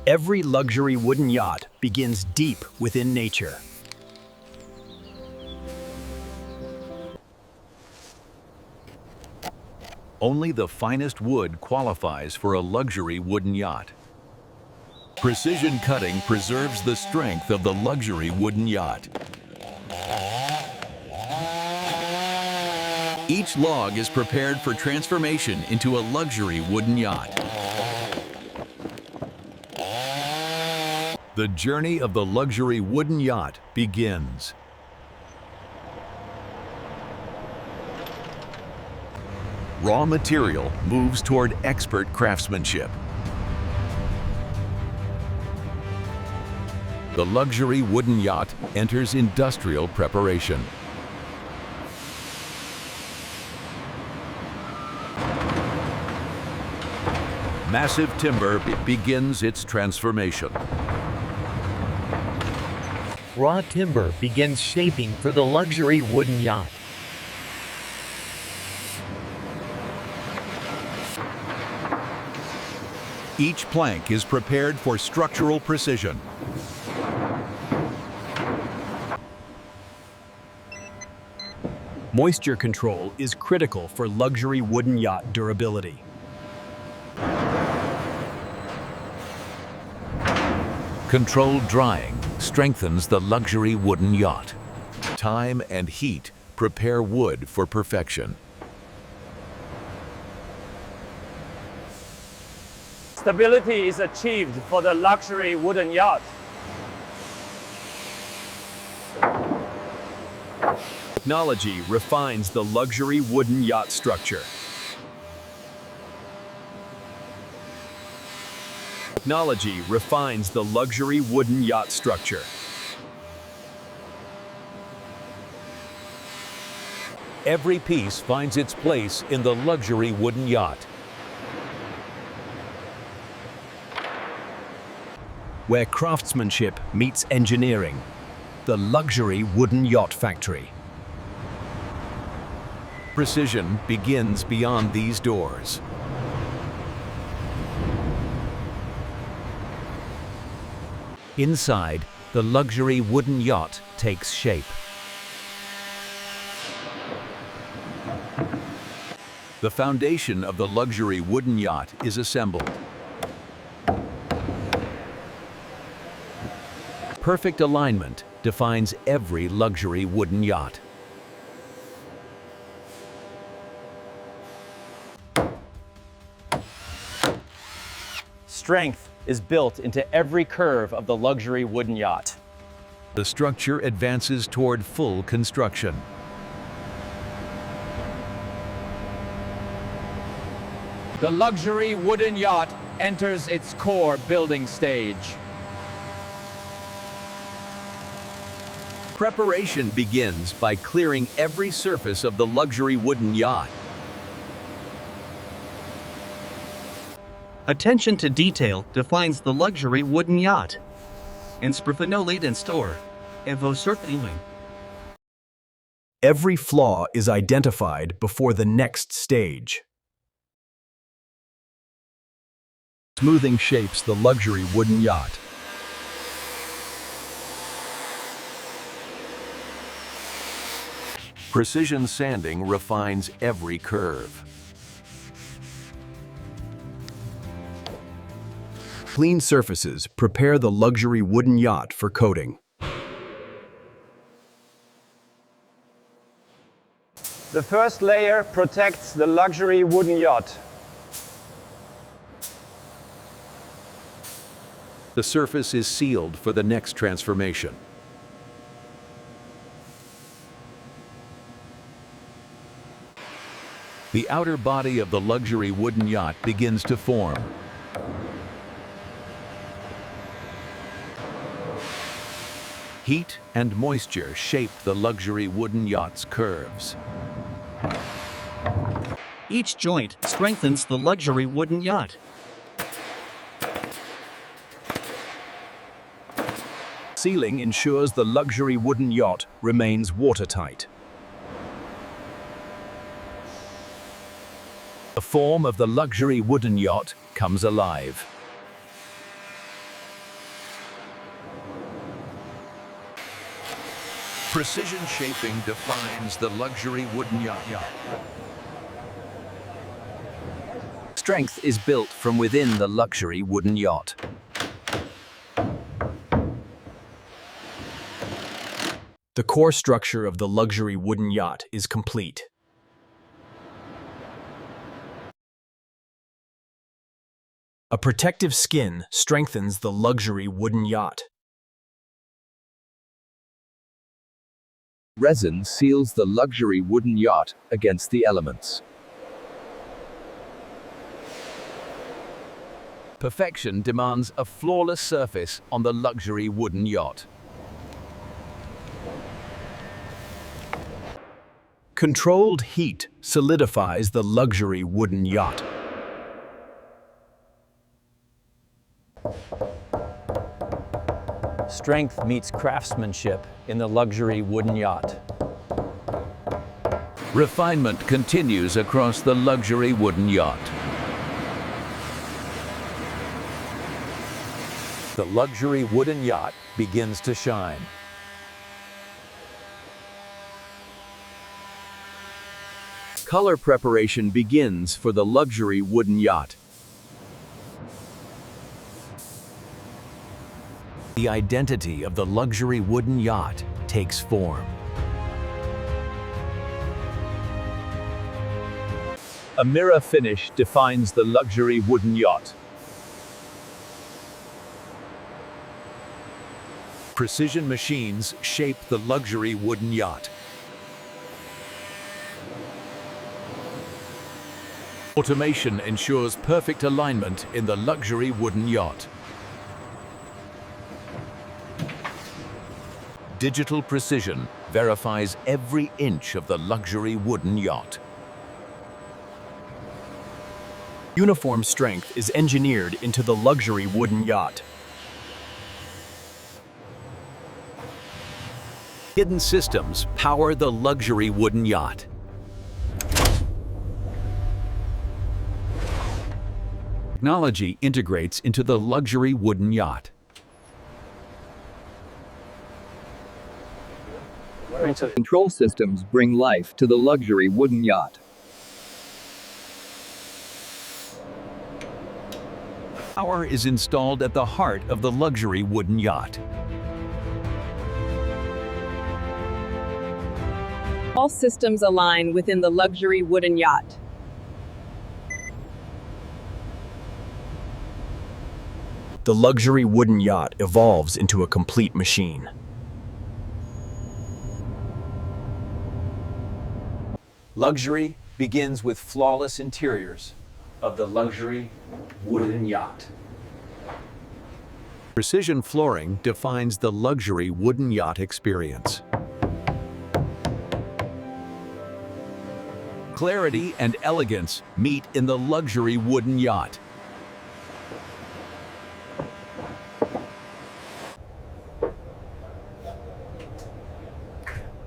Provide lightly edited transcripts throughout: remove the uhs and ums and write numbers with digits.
Every luxury wooden yacht begins deep within nature. Only the finest wood qualifies for a luxury wooden yacht. Precision cutting preserves the strength of the luxury wooden yacht. Each log is prepared for transformation into a luxury wooden yacht. The journey of the luxury wooden yacht begins. Raw material moves toward expert craftsmanship. The luxury wooden yacht enters industrial preparation. Massive timber begins its transformation. Raw timber begins shaping for the luxury wooden yacht. Each plank is prepared for structural precision. Moisture control is critical for luxury wooden yacht durability. Controlled drying strengthens the luxury wooden yacht. Time and heat prepare wood for perfection. Stability is achieved for the luxury wooden yacht. Technology refines the luxury wooden yacht structure. Technology refines the luxury wooden yacht structure. Every piece finds its place in the luxury wooden yacht. Where craftsmanship meets engineering, the luxury wooden yacht factory. Precision begins beyond these doors. Inside, the luxury wooden yacht takes shape. The foundation of the luxury wooden yacht is assembled. Perfect alignment defines every luxury wooden yacht. Strength is built into every curve of the luxury wooden yacht. The structure advances toward full construction. The luxury wooden yacht enters its core building stage. Preparation begins by clearing every surface of the luxury wooden yacht. Attention to detail defines the luxury wooden yacht. Insprofenolit and store. Evo surfing. Every flaw is identified before the next stage. Smoothing shapes the luxury wooden yacht. Precision sanding refines every curve. Clean surfaces prepare the luxury wooden yacht for coating. The first layer protects the luxury wooden yacht. The surface is sealed for the next transformation. The outer body of the luxury wooden yacht begins to form. Heat and moisture shape the luxury wooden yacht's curves. Each joint strengthens the luxury wooden yacht. Sealing ensures the luxury wooden yacht remains watertight. The form of the luxury wooden yacht comes alive. Precision shaping defines the luxury wooden yacht. Strength is built from within the luxury wooden yacht. The core structure of the luxury wooden yacht is complete. A protective skin strengthens the luxury wooden yacht. Resin seals the luxury wooden yacht against the elements. Perfection demands a flawless surface on the luxury wooden yacht. Controlled heat solidifies the luxury wooden yacht. Strength meets craftsmanship in the luxury wooden yacht. Refinement continues across the luxury wooden yacht. The luxury wooden yacht begins to shine. Color preparation begins for the luxury wooden yacht. The identity of the luxury wooden yacht takes form. A mirror finish defines the luxury wooden yacht. Precision machines shape the luxury wooden yacht. Automation ensures perfect alignment in the luxury wooden yacht. Digital precision verifies every inch of the luxury wooden yacht. Uniform strength is engineered into the luxury wooden yacht. Hidden systems power the luxury wooden yacht. Technology integrates into the luxury wooden yacht. Control systems bring life to the luxury wooden yacht. Power is installed at the heart of the luxury wooden yacht. All systems align within the luxury wooden yacht. The luxury wooden yacht evolves into a complete machine. Luxury begins with flawless interiors of the luxury wooden yacht. Precision flooring defines the luxury wooden yacht experience. Clarity and elegance meet in the luxury wooden yacht.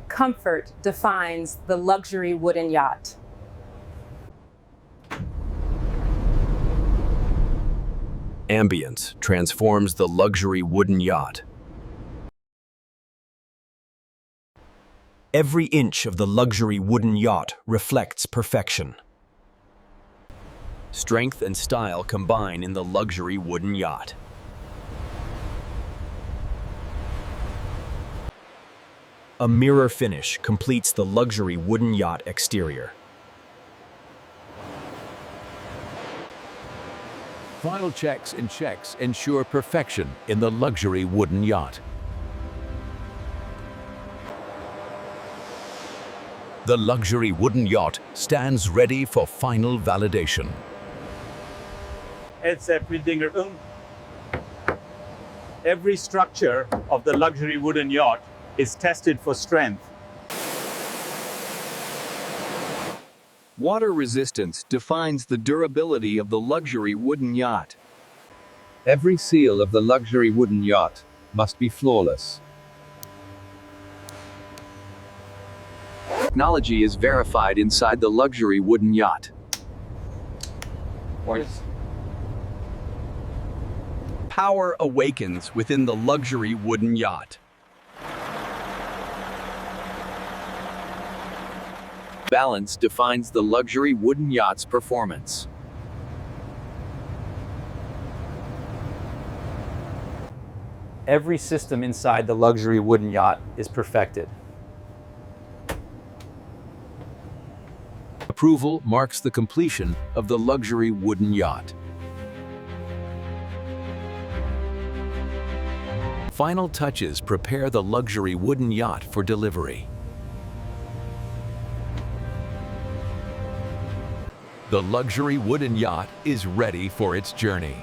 Comfort defines the luxury wooden yacht. Ambience transforms the luxury wooden yacht. Every inch of the luxury wooden yacht reflects perfection. Strength and style combine in the luxury wooden yacht. A mirror finish completes the luxury wooden yacht exterior. Final checks and checks ensure perfection in the luxury wooden yacht. The luxury wooden yacht stands ready for final validation. Every structure of the luxury wooden yacht is tested for strength. Water resistance defines the durability of the luxury wooden yacht. Every seal of the luxury wooden yacht must be flawless. Technology is verified inside the luxury wooden yacht. Power awakens within the luxury wooden yacht. balance defines the luxury wooden yacht's performance. Every system inside the luxury wooden yacht is perfected. Approval marks the completion of the luxury wooden yacht. Final touches prepare the luxury wooden yacht for delivery. The luxury wooden yacht is ready for its journey.